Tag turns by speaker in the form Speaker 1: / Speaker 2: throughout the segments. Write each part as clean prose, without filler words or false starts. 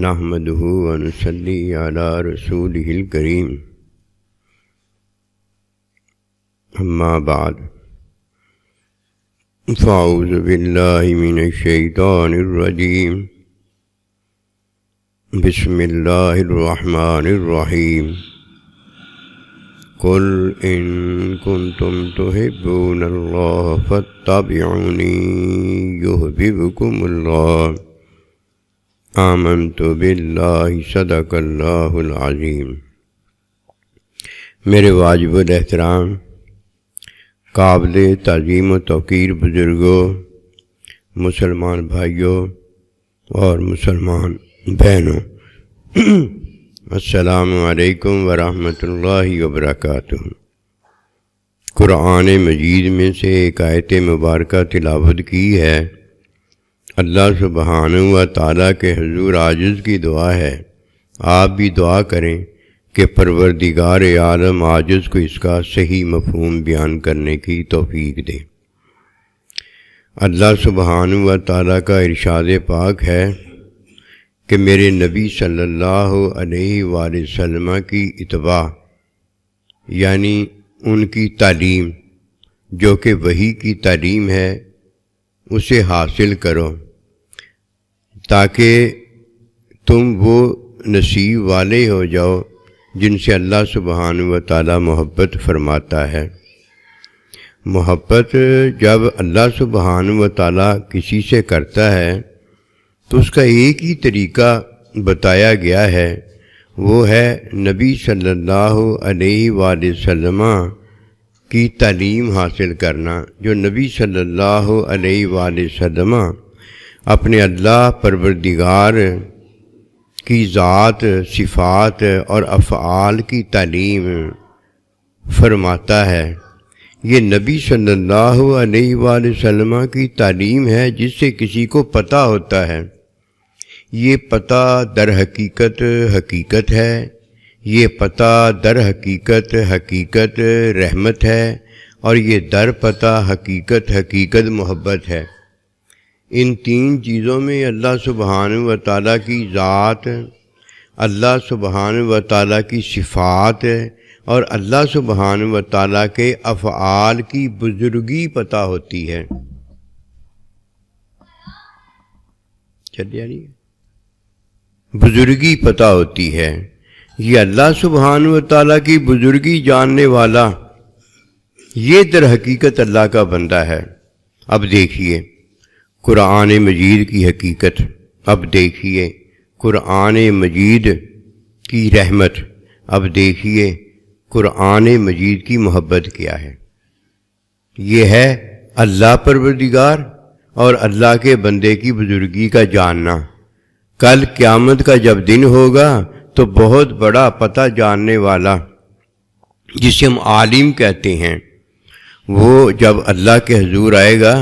Speaker 1: نحمده ونصلي على رسوله الكريم اما بعد فاعوذ بالله من الشيطان الرجيم بسم الله الرحمن الرحيم قل إن كنتم تحبون الله فاتبعوني يحببكم الله آمنت بالله صدق اللہ العظیم۔ میرے واجب الاحترام قابل تعظیم و توقیر بزرگوں، مسلمان بھائیوں اور مسلمان بہنوں، السلام علیکم ورحمۃ اللہ وبرکاتہ۔ قرآن مجید میں سے ایک آیت مبارکہ تلاوت کی ہے۔ اللہ سبحانہ و تعالیٰ کے حضور عاجز کی دعا ہے، آپ بھی دعا کریں کہ پروردگار عالم عاجز کو اس کا صحیح مفہوم بیان کرنے کی توفیق دے۔ اللہ سبحانہ و تعالیٰ کا ارشاد پاک ہے کہ میرے نبی صلی اللہ علیہ وآلہ وسلم کی اتباع یعنی ان کی تعلیم جو کہ وحی کی تعلیم ہے اسے حاصل کرو تاکہ تم وہ نصیب والے ہو جاؤ جن سے اللہ سبحانہ و تعالیٰ محبت فرماتا ہے۔ محبت جب اللہ سبحانہ و تعالیٰ کسی سے کرتا ہے تو اس کا ایک ہی طریقہ بتایا گیا ہے، وہ ہے نبی صلی اللہ علیہ وآلہ وسلم کی تعلیم حاصل کرنا۔ جو نبی صلی اللہ علیہ وآلہ وسلم اپنے اللہ پروردگار کی ذات، صفات اور افعال کی تعلیم فرماتا ہے، یہ نبی صلی اللہ علیہ وآلہ وسلم کی تعلیم ہے جس سے کسی کو پتہ ہوتا ہے۔ یہ پتہ در حقیقت ہے، یہ پتہ در حقیقت رحمت ہے، اور یہ در پتہ حقیقت محبت ہے۔ ان تین چیزوں میں اللہ سبحانہ و تعالیٰ کی ذات، اللہ سبحانہ و تعالیٰ کی صفات اور اللہ سبحانہ و تعالیٰ کے افعال کی بزرگی پتہ ہوتی ہے۔ بزرگی پتہ ہوتی ہے۔ یہ اللہ سبحانہ و تعالیٰ کی بزرگی جاننے والا یہ در حقیقت اللہ کا بندہ ہے۔ اب دیکھیے قرآن مجید کی حقیقت، اب دیکھیے قرآن مجید کی رحمت، اب دیکھیے قرآن مجید کی محبت کیا ہے۔ یہ ہے اللہ پروردگار اور اللہ کے بندے کی بزرگی کا جاننا۔ کل قیامت کا جب دن ہوگا تو بہت بڑا پتہ جاننے والا جسے ہم عالم کہتے ہیں، وہ جب اللہ کے حضور آئے گا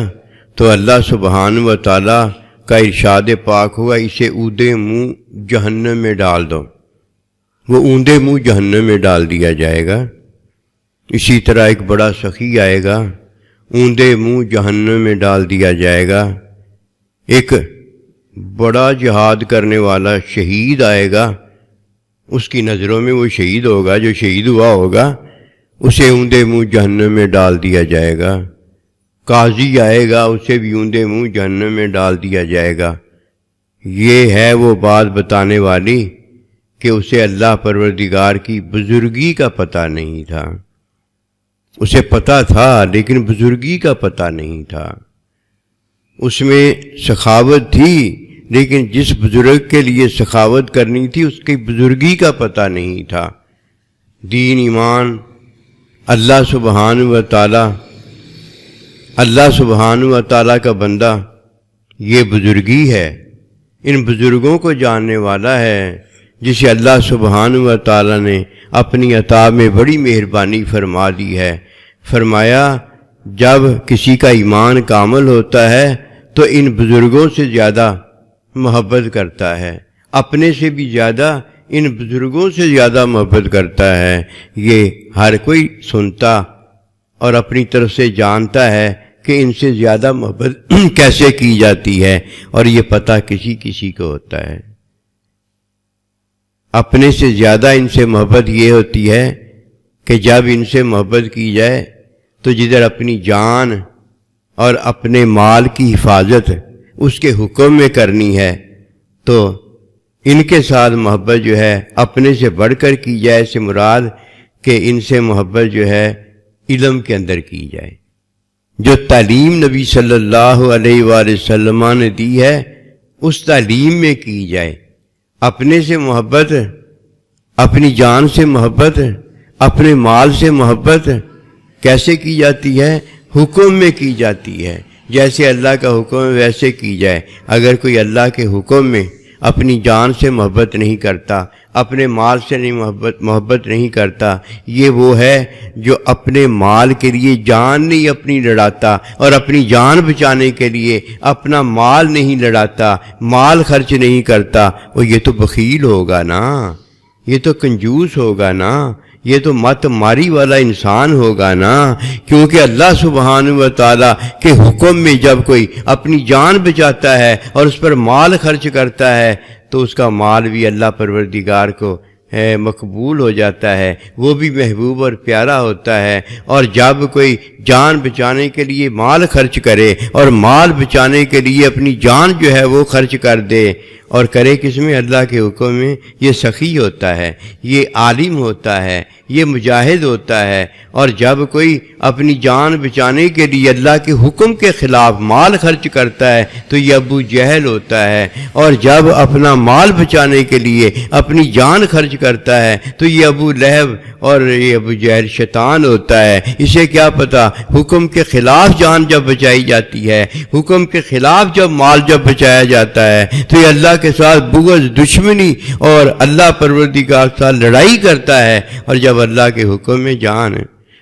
Speaker 1: تو اللہ سبحانہ و تعالیٰ کا ارشاد پاک ہوگا، اسے اودے منہ جہنم میں ڈال دو۔ وہ اوندے منہ جہنم میں ڈال دیا جائے گا۔ اسی طرح ایک بڑا سخی آئے گا، اوندے منہ جہنم میں ڈال دیا جائے گا۔ ایک بڑا جہاد کرنے والا شہید آئے گا، اس کی نظروں میں وہ شہید ہوگا، جو شہید ہوا ہوگا اسے اوندے منہ جہنم میں ڈال دیا جائے گا۔ قاضی آئے گا، اسے بھی اوندے منہ جہنم میں ڈال دیا جائے گا۔ یہ ہے وہ بات بتانے والی کہ اسے اللہ پروردگار کی بزرگی کا پتہ نہیں تھا۔ اسے پتہ تھا لیکن بزرگی کا پتہ نہیں تھا۔ اس میں سخاوت تھی لیکن جس بزرگ کے لیے سخاوت کرنی تھی اس کی بزرگی کا پتہ نہیں تھا۔ دین ایمان اللہ سبحانہ و تعالیٰ کا بندہ، یہ بزرگی ہے۔ ان بزرگوں کو جاننے والا ہے جسے اللہ سبحانہ و تعالیٰ نے اپنی عطا میں بڑی مہربانی فرما دی ہے۔ فرمایا جب کسی کا ایمان کامل ہوتا ہے تو ان بزرگوں سے زیادہ محبت کرتا ہے، اپنے سے بھی زیادہ ان بزرگوں سے زیادہ محبت کرتا ہے۔ یہ ہر کوئی سنتا اور اپنی طرف سے جانتا ہے کہ ان سے زیادہ محبت کیسے کی جاتی ہے، اور یہ پتہ کسی کسی کو ہوتا ہے۔ اپنے سے زیادہ ان سے محبت یہ ہوتی ہے کہ جب ان سے محبت کی جائے تو جدھر اپنی جان اور اپنے مال کی حفاظت اس کے حکم میں کرنی ہے تو ان کے ساتھ محبت جو ہے اپنے سے بڑھ کر کی جائے، سے مراد کہ ان سے محبت جو ہے علم کے اندر کی جائے۔ جو تعلیم نبی صلی اللہ علیہ وآلہ وسلم نے دی ہے اس تعلیم میں کی جائے۔ اپنے سے محبت، اپنی جان سے محبت، اپنے مال سے محبت کیسے کی جاتی ہے؟ حکم میں کی جاتی ہے۔ جیسے اللہ کا حکم ہے ویسے کی جائے۔ اگر کوئی اللہ کے حکم میں اپنی جان سے محبت نہیں کرتا، اپنے مال سے نہیں محبت نہیں کرتا، یہ وہ ہے جو اپنے مال کے لیے جان نہیں اپنی لڑاتا اور اپنی جان بچانے کے لیے اپنا مال نہیں لڑاتا، مال خرچ نہیں کرتا، وہ یہ تو بخیل ہوگا نا، یہ تو کنجوس ہوگا نا، یہ تو مت ماری والا انسان ہوگا نا۔ کیونکہ اللہ سبحانہ و تعالیٰ کے حکم میں جب کوئی اپنی جان بچاتا ہے اور اس پر مال خرچ کرتا ہے تو اس کا مال بھی اللہ پروردگار کو مقبول ہو جاتا ہے، وہ بھی محبوب اور پیارا ہوتا ہے۔ اور جب کوئی جان بچانے کے لیے مال خرچ کرے اور مال بچانے کے لیے اپنی جان جو ہے وہ خرچ کر دے اور کرے کس میں؟ اللہ کے حکم میں، یہ سخی ہوتا ہے، یہ عالم ہوتا ہے، یہ مجاہد ہوتا ہے۔ اور جب کوئی اپنی جان بچانے کے لیے اللہ کے حکم کے خلاف مال خرچ کرتا ہے تو یہ ابو جہل ہوتا ہے۔ اور جب اپنا مال بچانے کے لیے اپنی جان خرچ کرتا ہے تو یہ ابو لہب اور یہ ابو جہل شیطان ہوتا ہے۔ اسے کیا پتہ حکم کے خلاف جان جب بچائی جاتی ہے، حکم کے خلاف جب مال جب بچایا جاتا ہے تو یہ اللہ کے ساتھ بغض، دشمنی اور اللہ پروردگار کے ساتھ لڑائی کرتا ہے۔ اور جب اللہ کے حکم میں جان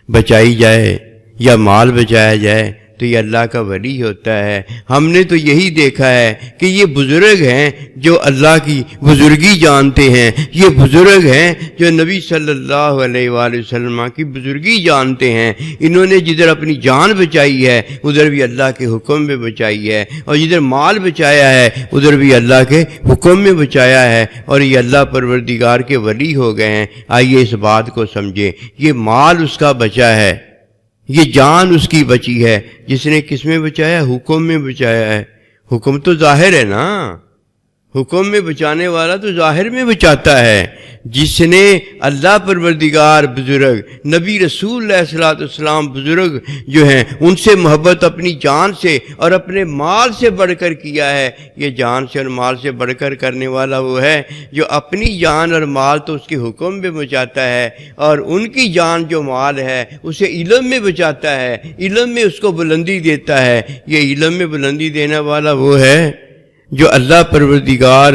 Speaker 1: بچائی جائے یا مال بچایا جائے تو یہ اللہ کا ولی ہوتا ہے۔ ہم نے تو یہی دیکھا ہے کہ یہ بزرگ ہیں جو اللہ کی بزرگی جانتے ہیں، یہ بزرگ ہیں جو نبی صلی اللہ علیہ وآلہ وسلم کی بزرگی جانتے ہیں۔ انہوں نے جدھر اپنی جان بچائی ہے ادھر بھی اللہ کے حکم میں بچائی ہے، اور جدھر مال بچایا ہے ادھر بھی اللہ کے حکم میں بچایا ہے، اور یہ اللہ پروردگار کے ولی ہو گئے ہیں۔ آئیے اس بات کو سمجھیں، یہ مال اس کا بچا ہے، یہ جان اس کی بچی ہے، جس نے کس میں بچایا؟ حکم میں بچایا ہے۔ حکم تو ظاہر ہے نا، حکم میں بچانے والا تو ظاہر میں بچاتا ہے۔ جس نے اللہ پروردگار بزرگ، نبی رسول علیہ الصلوۃ والسلام بزرگ جو ہیں ان سے محبت اپنی جان سے اور اپنے مال سے بڑھ کر کیا ہے، یہ جان سے اور مال سے بڑھ کر کرنے والا وہ ہے جو اپنی جان اور مال تو اس کے حکم میں بچاتا ہے، اور ان کی جان جو مال ہے اسے علم میں بچاتا ہے، علم میں اس کو بلندی دیتا ہے۔ یہ علم میں بلندی دینے والا وہ ہے جو اللہ پروردگار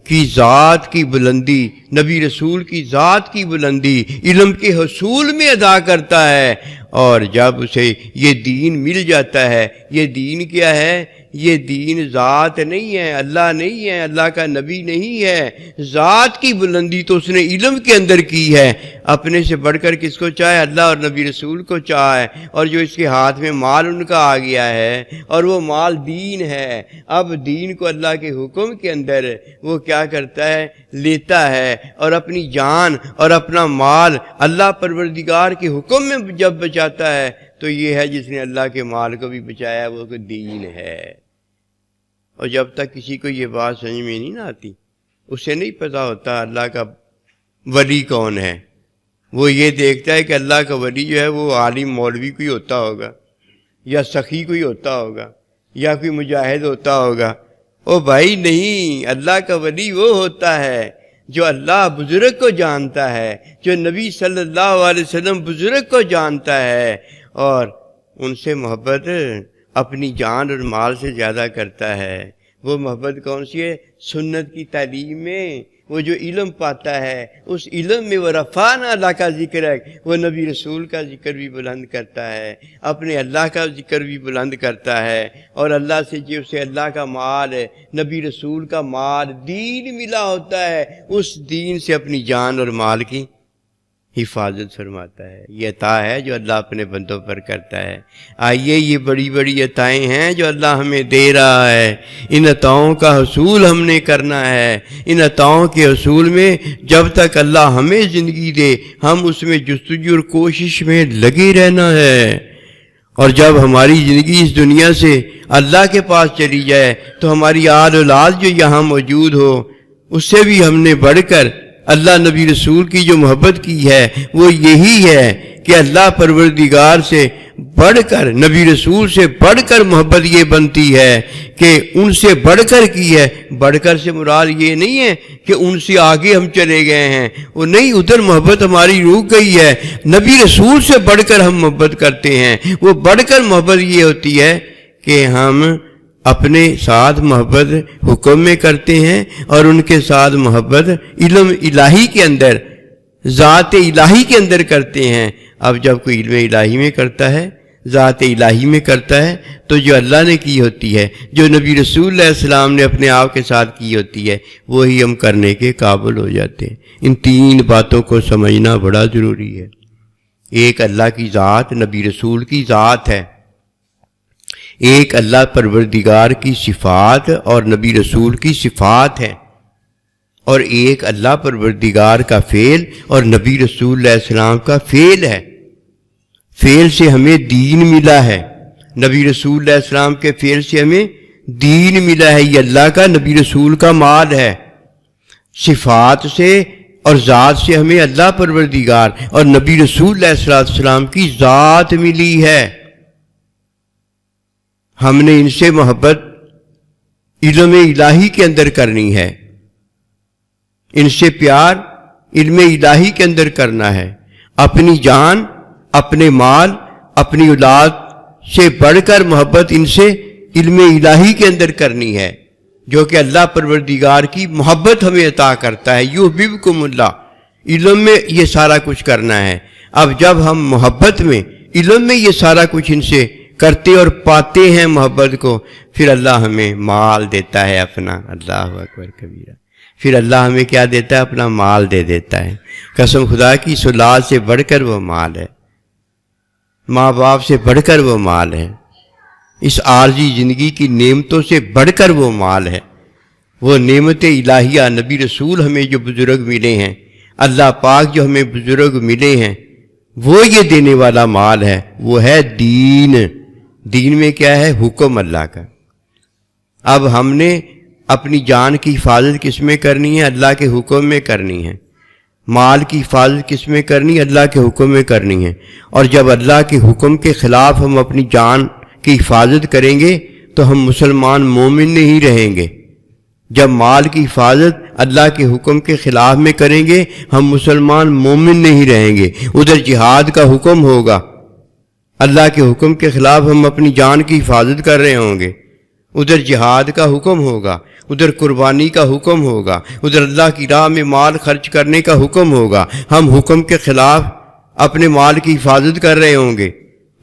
Speaker 1: کی ذات کی بلندی، نبی رسول کی ذات کی بلندی علم کے حصول میں ادا کرتا ہے۔ اور جب اسے یہ دین مل جاتا ہے، یہ دین کیا ہے؟ یہ دین ذات نہیں ہے، اللہ نہیں ہے، اللہ کا نبی نہیں ہے، ذات کی بلندی تو اس نے علم کے اندر کی ہے۔ اپنے سے بڑھ کر کس کو چاہے؟ اللہ اور نبی رسول کو چاہے، اور جو اس کے ہاتھ میں مال ان کا آ گیا ہے اور وہ مال دین ہے۔ اب دین کو اللہ کے حکم کے اندر وہ کیا کرتا ہے؟ لیتا ہے، اور اپنی جان اور اپنا مال اللہ پروردگار کے حکم میں جب بچاتا ہے تو یہ ہے جس نے اللہ کے مال کو بھی بچایا، وہ دین ہے۔ اور جب تک کسی کو یہ بات سمجھ میں نہیں آتی، اسے نہیں پتہ ہوتا اللہ کا ولی کون ہے۔ وہ یہ دیکھتا ہے کہ اللہ کا ولی جو ہے وہ عالم مولوی کوئی ہوتا ہوگا، یا سخی کوئی ہوتا ہوگا، یا کوئی مجاہد ہوتا ہوگا۔ او بھائی نہیں، اللہ کا ولی وہ ہوتا ہے جو اللہ بزرگ کو جانتا ہے، جو نبی صلی اللہ علیہ وسلم بزرگ کو جانتا ہے اور ان سے محبت اپنی جان اور مال سے زیادہ کرتا ہے۔ وہ محبت کون سی ہے؟ سنت کی تعلیم میں وہ جو علم پاتا ہے، اس علم میں وہ رفعنا اللہ کا ذکر ہے، وہ نبی رسول کا ذکر بھی بلند کرتا ہے، اپنے اللہ کا ذکر بھی بلند کرتا ہے، اور اللہ سے جو اسے اللہ کا مال، نبی رسول کا مال، دین ملا ہوتا ہے، اس دین سے اپنی جان اور مال کی حفاظت فرماتا ہے۔ یہ عطا ہے جو اللہ اپنے بندوں پر کرتا ہے۔ آئیے یہ بڑی بڑی عطائیں ہیں جو اللہ ہمیں دے رہا ہے، ان عطاؤں کا حصول ہم نے کرنا ہے۔ ان عطاؤں کے حصول میں جب تک اللہ ہمیں زندگی دے ہم اس میں جستجو اور کوشش میں لگے رہنا ہے، اور جب ہماری زندگی اس دنیا سے اللہ کے پاس چلی جائے تو ہماری آل اولاد جو یہاں موجود ہو اس سے بھی ہم نے بڑھ کر اللہ نبی رسول کی جو محبت کی ہے وہ یہی ہے کہ اللہ پروردگار سے بڑھ کر، نبی رسول سے بڑھ کر محبت یہ بنتی ہے کہ ان سے بڑھ کر کی ہے۔ بڑھ کر سے مراد یہ نہیں ہے کہ ان سے آگے ہم چلے گئے ہیں، وہ نہیں، ادھر محبت ہماری رک گئی ہے۔ نبی رسول سے بڑھ کر ہم محبت کرتے ہیں۔ وہ بڑھ کر محبت یہ ہوتی ہے کہ ہم اپنے ساتھ محبت حکم میں کرتے ہیں اور ان کے ساتھ محبت علم الہی کے اندر، ذات الہی کے اندر کرتے ہیں۔ اب جب کوئی علم الہی میں کرتا ہے، ذات الہی میں کرتا ہے، تو جو اللہ نے کی ہوتی ہے، جو نبی رسول علیہ السلام نے اپنے آپ کے ساتھ کی ہوتی ہے، وہی ہم کرنے کے قابل ہو جاتے ہیں۔ ان تین باتوں کو سمجھنا بڑا ضروری ہے۔ ایک اللہ کی ذات، نبی رسول کی ذات ہے، ایک اللہ پروردگار کی صفات اور نبی رسول کی صفات ہے، اور ایک اللہ پروردگار کا فعل اور نبی رسول علیہ السلام کا فعل ہے۔ فعل سے ہمیں دین ملا ہے، نبی رسول علیہ السلام کے فعل سے ہمیں دین ملا ہے۔ یہ اللہ کا، نبی رسول کا مال ہے۔ صفات سے اور ذات سے ہمیں اللہ پروردگار اور نبی رسول علیہ السلام کی ذات ملی ہے۔ ہم نے ان سے محبت علم الہی کے اندر کرنی ہے، ان سے پیار علم الہی کے اندر کرنا ہے۔ اپنی جان، اپنے مال، اپنی اولاد سے بڑھ کر محبت ان سے علم الہی کے اندر کرنی ہے، جو کہ اللہ پروردگار کی محبت ہمیں عطا کرتا ہے۔ یحببکم اللہ، علم میں یہ سارا کچھ کرنا ہے۔ اب جب ہم محبت میں، علم میں یہ سارا کچھ ان سے کرتے اور پاتے ہیں محبت کو، پھر اللہ ہمیں مال دیتا ہے اپنا۔ اللہ اکبر کبیرہ۔ پھر اللہ ہمیں کیا دیتا ہے؟ اپنا مال دے دیتا ہے۔ قسم خدا کی، اس اولاد سے بڑھ کر وہ مال ہے، ماں باپ سے بڑھ کر وہ مال ہے، اس عارضی زندگی کی نعمتوں سے بڑھ کر وہ مال ہے۔ وہ نعمت الہیہ، نبی رسول ہمیں جو بزرگ ملے ہیں، اللہ پاک جو ہمیں بزرگ ملے ہیں، وہ یہ دینے والا مال ہے، وہ ہے دین۔ دین میں کیا ہے؟ حکم اللہ کا۔ اب ہم نے اپنی جان کی حفاظت کس میں کرنی ہے؟ اللہ کے حکم میں کرنی ہے۔ مال کی حفاظت کس میں کرنی ہے؟ اللہ کے حکم میں کرنی ہے۔ اور جب اللہ کے حکم کے خلاف ہم اپنی جان کی حفاظت کریں گے تو ہم مسلمان مومن نہیں رہیں گے۔ جب مال کی حفاظت اللہ کے حکم کے خلاف میں کریں گے ہم مسلمان مومن نہیں رہیں گے۔ ادھر جہاد کا حکم ہوگا، اللہ کے حکم کے خلاف ہم اپنی جان کی حفاظت کر رہے ہوں گے، ادھر جہاد کا حکم ہوگا، ادھر قربانی کا حکم ہوگا، ادھر اللہ کی راہ میں مال خرچ کرنے کا حکم ہوگا، ہم حکم کے خلاف اپنے مال کی حفاظت کر رہے ہوں گے۔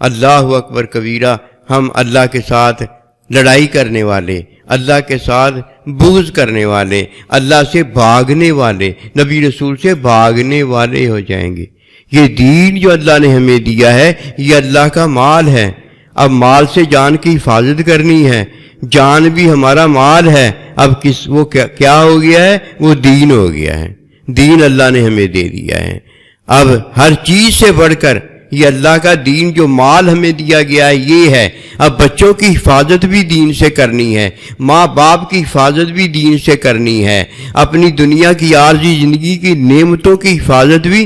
Speaker 1: اللہ اکبر کبیرہ۔ ہم اللہ کے ساتھ لڑائی کرنے والے، اللہ کے ساتھ بغض کرنے والے، اللہ سے بھاگنے والے، نبی رسول سے بھاگنے والے ہو جائیں گے۔ یہ دین جو اللہ نے ہمیں دیا ہے یہ اللہ کا مال ہے۔ اب مال سے جان کی حفاظت کرنی ہے، جان بھی ہمارا مال ہے۔ اب وہ کیا ہو گیا ہے؟ وہ دین ہو گیا ہے۔ دین اللہ نے ہمیں دے دیا ہے۔ اب ہر چیز سے بڑھ کر یہ اللہ کا دین جو مال ہمیں دیا گیا ہے یہ ہے۔ اب بچوں کی حفاظت بھی دین سے کرنی ہے، ماں باپ کی حفاظت بھی دین سے کرنی ہے، اپنی دنیا کی عارضی زندگی کی نعمتوں کی حفاظت بھی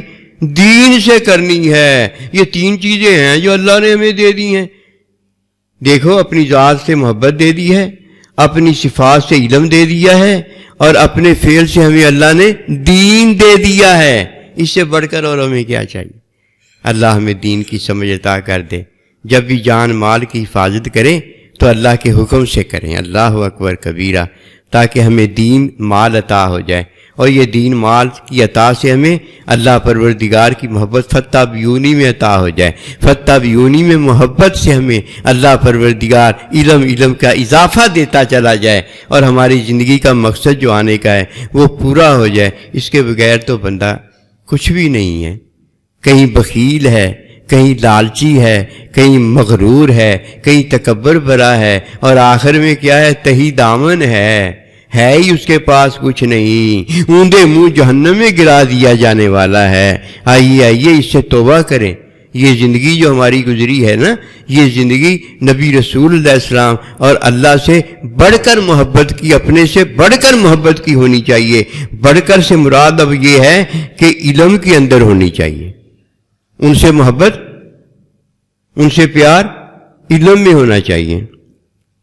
Speaker 1: دین سے کرنی ہے۔ یہ تین چیزیں ہیں جو اللہ نے ہمیں دے دی ہیں۔ دیکھو، اپنی ذات سے محبت دے دی ہے، اپنی صفات سے علم دے دیا ہے، اور اپنے فعل سے ہمیں اللہ نے دین دے دیا ہے۔ اس سے بڑھ کر اور ہمیں کیا چاہیے؟ اللہ ہمیں دین کی سمجھ عطا کر دے۔ جب بھی جان مال کی حفاظت کریں تو اللہ کے حکم سے کریں۔ اللہ اکبر کبیرہ، تاکہ ہمیں دین مال عطا ہو جائے، اور یہ دین مال کی عطا سے ہمیں اللہ پروردگار کی محبت فتح بیونی میں عطا ہو جائے۔ فتح بیونی میں محبت سے ہمیں اللہ پروردگار علم کا اضافہ دیتا چلا جائے، اور ہماری زندگی کا مقصد جو آنے کا ہے وہ پورا ہو جائے۔ اس کے بغیر تو بندہ کچھ بھی نہیں ہے۔ کہیں بخیل ہے، کہیں لالچی ہے، کہیں مغرور ہے، کہیں تکبر برا ہے، اور آخر میں کیا ہے؟ تہی دامن ہے ہی اس کے پاس کچھ نہیں، اوندے منہ جہنم میں گرا دیا جانے والا ہے۔ آئیے اس سے توبہ کریں۔ یہ زندگی جو ہماری گزری ہے نا، یہ زندگی نبی رسول اللہ السلام اور اللہ سے بڑھ کر محبت کی، اپنے سے بڑھ کر محبت کی ہونی چاہیے۔ بڑھ کر سے مراد اب یہ ہے کہ علم کے اندر ہونی چاہیے۔ ان سے محبت، ان سے پیار علم میں ہونا چاہیے۔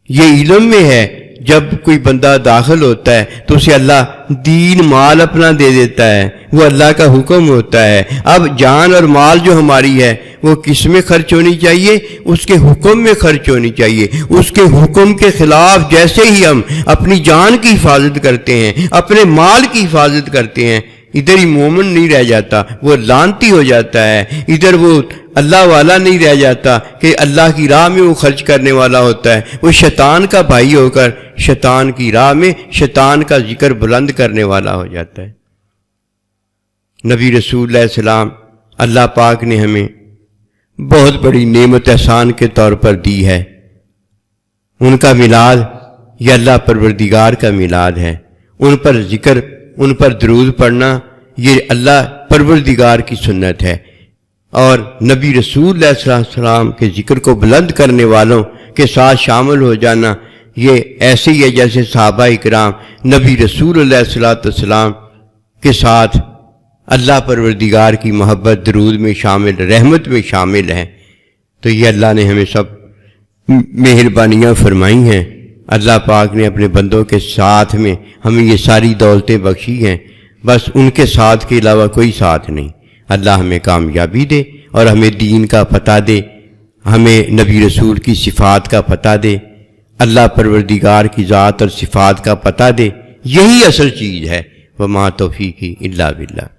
Speaker 1: یہ علم میں ہے۔ جب کوئی بندہ داخل ہوتا ہے تو اسے اللہ دین مال اپنا دے دیتا ہے، وہ اللہ کا حکم ہوتا ہے۔ اب جان اور مال جو ہماری ہے وہ کس میں خرچ ہونی چاہیے؟ اس کے حکم میں خرچ ہونی چاہیے۔ اس کے حکم کے خلاف جیسے ہی ہم اپنی جان کی حفاظت کرتے ہیں، اپنے مال کی حفاظت کرتے ہیں، ادھر ہی مومن نہیں رہ جاتا، وہ لعنتی ہو جاتا ہے۔ ادھر وہ اللہ والا نہیں رہ جاتا کہ اللہ کی راہ میں وہ خرچ کرنے والا ہوتا ہے، وہ شیطان کا بھائی ہو کر شیطان کی راہ میں شیطان کا ذکر بلند کرنے والا ہو جاتا ہے۔ نبی رسول اللہ علیہ السلام اللہ پاک نے ہمیں بہت بڑی نعمت احسان کے طور پر دی ہے۔ ان کا میلاد یہ اللہ پروردگار کا میلاد ہے۔ ان پر ذکر، ان پر درود پڑھنا یہ اللہ پروردگار کی سنت ہے، اور نبی رسول اللہ صلی اللہ علیہ وسلم کے ذکر کو بلند کرنے والوں کے ساتھ شامل ہو جانا یہ ایسے ہی ہے جیسے صحابہ اکرام نبی رسول اللہ صلی اللہ علیہ وسلم کے ساتھ اللہ پروردگار کی محبت، درود میں شامل، رحمت میں شامل ہیں۔ تو یہ اللہ نے ہمیں سب مہربانیاں فرمائی ہیں۔ اللہ پاک نے اپنے بندوں کے ساتھ میں ہمیں یہ ساری دولتیں بخشی ہیں، بس ان کے ساتھ کے علاوہ کوئی ساتھ نہیں۔ اللہ ہمیں کامیابی دے اور ہمیں دین کا پتہ دے، ہمیں نبی رسول کی صفات کا پتہ دے، اللہ پروردگار کی ذات اور صفات کا پتہ دے۔ یہی اصل چیز ہے۔ وما توفیقی الا باللہ۔